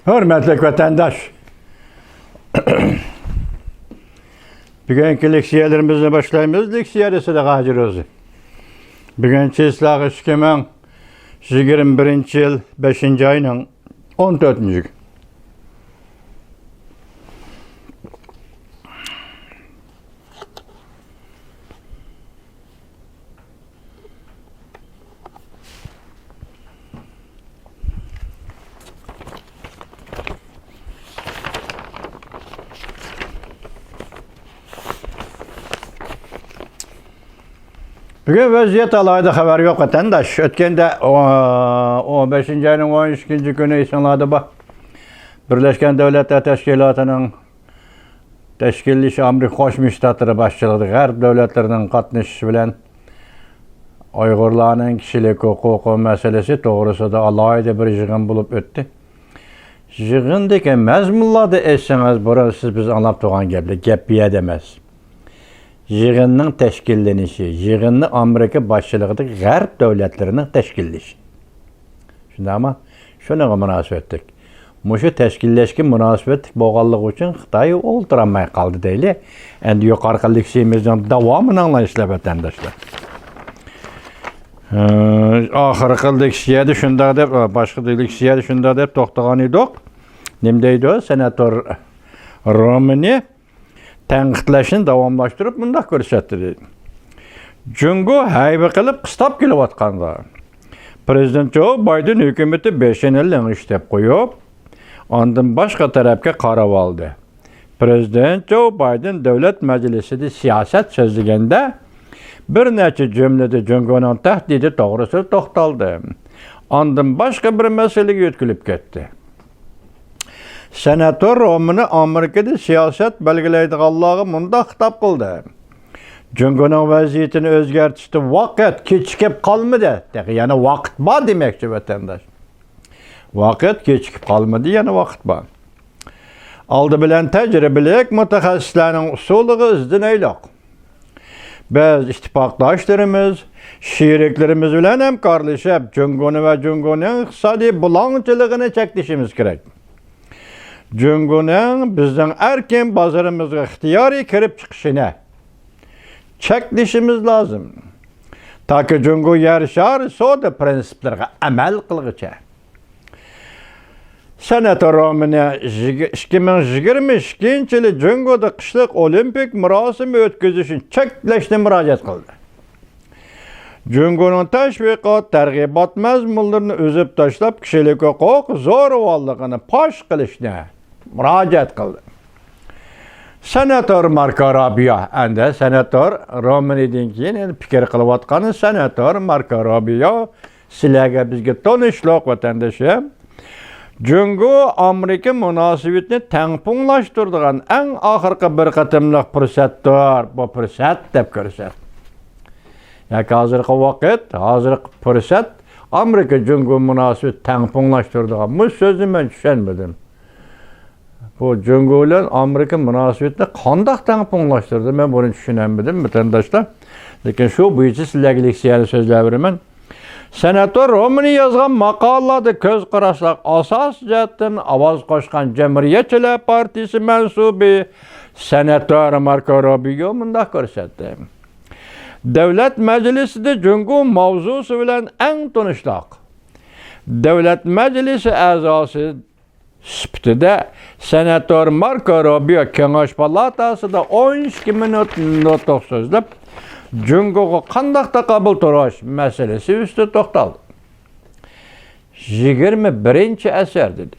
Hürmetli vatandaş, bugünkü leksiyalarımızı başlayımız. Leksiyarısı da Hacı Rozi. Bugünkü ıslahı 2021 yıl 5. ayının 14. gün. Bugün vaziyet alayda haber yok vatandaş. Ötkende 15. ayının 12. günü İslam'da bak. Birleşken Devletler Teşkilatı'nın teşkilli Amerika Koşmuş Ştatları başçılığı her devletlerinin katılışı bilen Uygurların kişilik hukuku meselesi doğrusu da alayda bir yığın bulup öttü. Yığındaki mezmunları etseniz burası siz biz anlap doğan gep biye demez. Yığının teşkillenişi, yığını Amerika başçılığı Garp devletlerinin teşkillenişi. Şimdi ama şuna münasebetlik. Muşu teşkilleşki münasebetlik boğallık için Xitay'ı olduramay kaldı değil. Endi yukarı leksiyemizden devamını anlayışla vatandaşlar. Ahırkı leksiyede şunda dep, başka leksiyede şunda dep toxtağan idik. Nemdeydi o? Senatör Romney tənqidləşini davamlaşdırıb bundaq görsətdi. Cungo haybe qılıb qıstab kelib atqanda. Prezident Joe Biden hökuməti 5 illik işləb qoyub, ondan başqa tərəfə qarab aldı. Prezident Joe Biden Dövlət Məclisində siyasət sözlüyəndə bir neçə cümlədə Cungo'nun təhdidi doğrusu toxtaldı. Ondan başqa bir məsələ yetkilib getdi. Senatör Romney Amerika'da siyaset belgileydiğanlığı munda xitap kıldı. Cungo'nun vaziyetini özgertişti. Vakit keçikip kalmadı. Yani vakit var demekçi vatandaş. Vakit keçikip kalmadı yani vakit var. Aldı bilen tecrübelik mütehassislerin usulü izdin eylak. Biz ittifakdaşlarımız, şiriklerimiz bilen hemkarlaşıp Cungo'nu ve Cungo'nun iqtisadi bulançılığını çekdişimiz gerek. Cungo'nun bizden erken bazarımızga ihtiyari kirip çıkışına çekdişimiz lazım. Ta ki Cungo yarışar soda prensiplerine amel kılgıça. Senatör Romney 2022 yılı Cungo'da kışlık olimpik murasimi ötküzüşün çekleşine müracaat kıldı. Cungo'nun teşvikat, tergibat mezmunlarını özüp taşlap kişilik hukuk zorvallığını paş kılışına müracaat kıldı. Senatör Marco Rubio, ende Senatör Romney'den keyin fikir kılıp atqanı Senatör Marco Rubio sizlarga bizga tanışlıq vatandaşı. Cungo Amerika münasebetini tengpunlaştırdıgan en ahırkı bir qatımlıq fırsatdır. Bu fırsat dep görsət. Yani hazırkı vakit, hazırkı fırsat Amerika Cungo münasebet tengpunlaştırdıgan bu sözü ben düşünmedim. Bu Cungo ile Amerika münasebetini qandaq tengpunlaştırdı ben bunu düşünemedim vatandaşlar. Lekin şu boyunca sizlerge leksiyani sözler verimen. Senatör Romney yazgan maqalada köz qaraşlaq asas jihatdan ovoz qo'shgan Jamiyatchilar partiyasi mansubi Senatör Marco Rubio mundaq ko'rsatdi. Davlat Majlisida Cungo mavzusi bilan eng tanishliq. Davlat Majlisi a'zosi sifatida Senatör Marco Rubio Kengash palatasida 12 minut nutq so'zlab Cungo'ga qandaqda qabul turish masalasi ustida to'xtaldi. 21 asar dedi.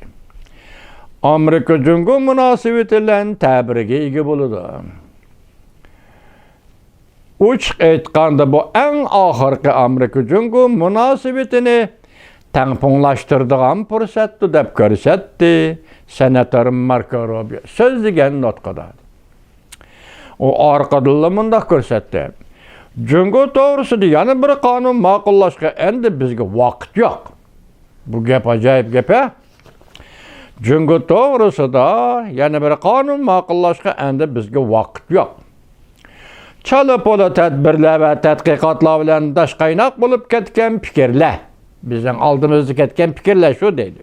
Amerika Cungo munosabatidan tabriga ega bo'ladi. Uçq aytganda bu eng oxirgi Amerika Cungo munosabatini tengpunlaştırdıgan fursatdir deb ko'rsatdi Senatör Marco Rubio so'zlagan nutqida. O orqada mundaq ko'rsatdi. Cungo to'g'risida yana bir qonun ma'qullashga endi bizga vaqt yo'q. Bu gap ajoyib gap-a. Cungo to'g'risida yana bir qonun ma'qullashga endi bizga vaqt yo'q. Chala-pola tadbirlar va tadqiqotlar bilan daşqaynoq bo'lib ketgan fikrlar. Bizning oldimizda ketgan fikrlar shu deydi.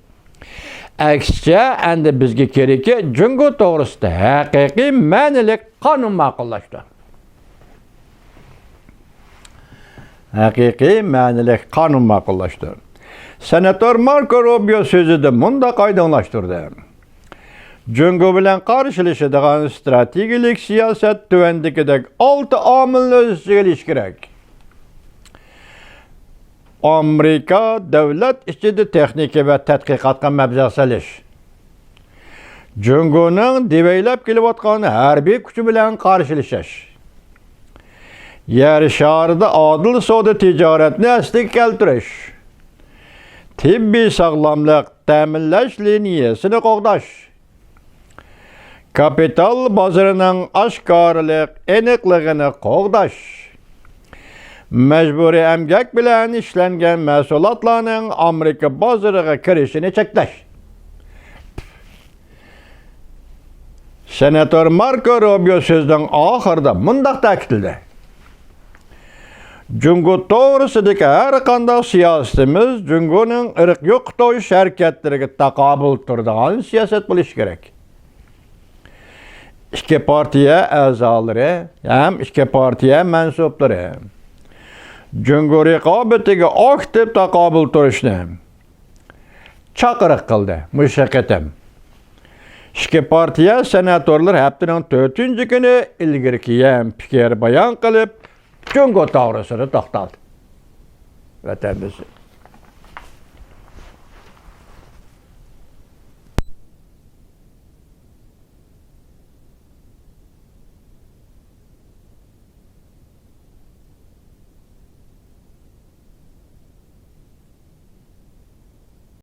Aksicha, endi bizga kerakki, Jungo to'g'risida haqiqiy ma'nili qonun ma'qullashdi. Haqiqiy ma'nili qonun ma'qullashdi. Senator Marco Rubio so'zida mundaq oydinlashtirdi. Jungo bilan qarshilashadigan strategik siyosat tuvandagidek 6 omilni o'z ichiga olishi kerak. Amerika davlat ichida texnika va tadqiqotga mablag' solish. Jungoning devaylab kelayotgan harbiy kuchi bilan qarshilashish. Yer sharida adil savdo tijoratni asliga keltirish. Tibbiy sog'lomlik ta'minlash liniyasini qo'g'dash. Kapital bozorining oshkorlik aniqligini qo'g'dash. Mecburi emgak bilan ishlangan mahsulotlarning Amerika bozoriga kirishini cheklash. Senator Marco Rubio so'zining oxirida mundaq ta'kidladi. Jungo to'g'risidagi har qanday siyosatimiz Jungoning irq yo'qotish harakatlariga taqobil turadigan siyosat bo'lishi kerak. İki partiya a'zolari ham ikki partiya mansublari Jungo raqobatiga aktiv taqobil turishni chaqiriq qildi. Mushaqatim. İki partiya senatorlar haftaning 4-kuni ilgirki ham fikr bayon qilib, Jungo to'g'risida to'xtaldi. Vatandoshlar